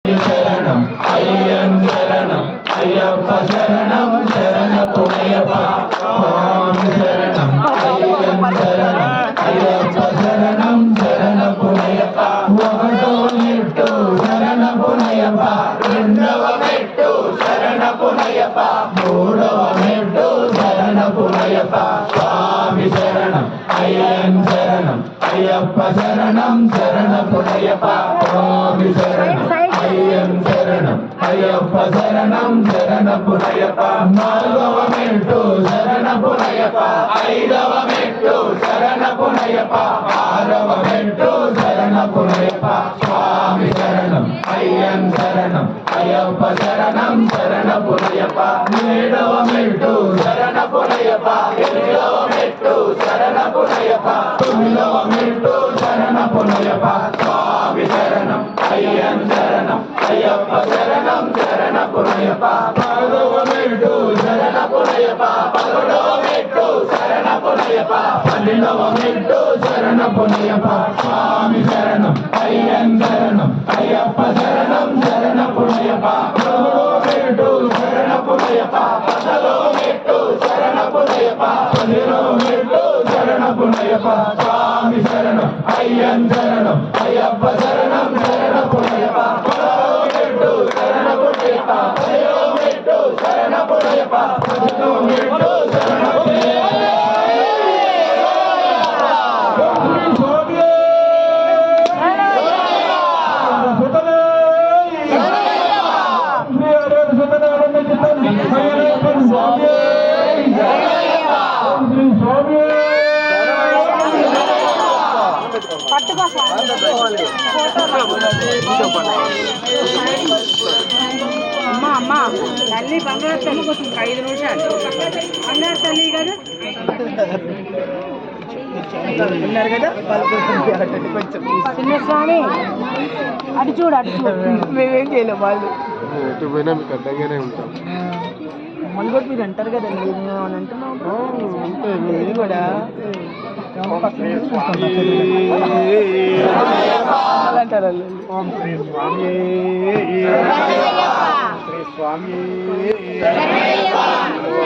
శరణం అయ్యన్ శరణం అయ్యప్ప శరణం శరణపునయప స్వామి శరణం అయ్యన్ శరణం అయ్యప్ప శరణం శరణపునయప ఒకటో మెట్టు శరణపునయప రెండవ మెట్టు శరణపునయప మూడవ మెట్టు శరణపునయప స్వామి శరణం అయ్యన్ శరణం అయ్యప్ప శరణం శరణపునయప స్వామి శరణం అయ్యన్ శరణం అయ్యప్ప శరణం శరణపునయప నాలుగవ మెట్టు శరణపునయప ఐదవ మెట్టు శరణపునయప ఆరవ మెట్టు శరణపునయప స్వామి శరణం అయ్యన్ శరణం అయ్యప్ప శరణం శరణపునయప ఏడవ మెట్టు శరణపునయప ఎనిమిదవ మెట్టు శరణపునయప తొమ్మిదవ మెట్టు శరణపునయప స్వామి శరణం అయ్యన్ శరణం అయ్యప్ప శరణం శరణపునయప పదవ మెట్టు శరణపునయప పదకొండవ మెట్టు శరణపునయప పన్నెండవ మెట్టు శరణపునయప స్వామి శరణం అయ్యన్ శరణం అయ్యప్ప శరణం శరణపునయప పదమూడవ మెట్టు శరణపునయప పద్నాలుగవ మెట్టు శరణపునయప పదిహేనవ మెట్టు శరణపునయప స్వామి శరణం అయ్యన్ శరణం అయ్యప్ప శరణం శరణపునయప పదహారవ మెట్టు శరణపునయప పదిహేనవ మెట్టు శరణపునయప పద్దెనిమిదవ మెట్టు అమ్మా అమ్మా తల్లి బంగారు తల్లి 5 నిమిషాలు బంగారు తల్లి కదా ఉన్నారు కదా చిన్న స్వామి అటు చూడు మేమేం చేయలేం వాళ్ళు ఎటు పోయినా మీకు అడ్డంగానే ఉంటాం మళ్ళీ కూడా మీరు అంటారు కదండి అని అంటున్నాం అంటే ఇది కూడా అంటారు శ్రీ స్వామి శ్రీ స్వామి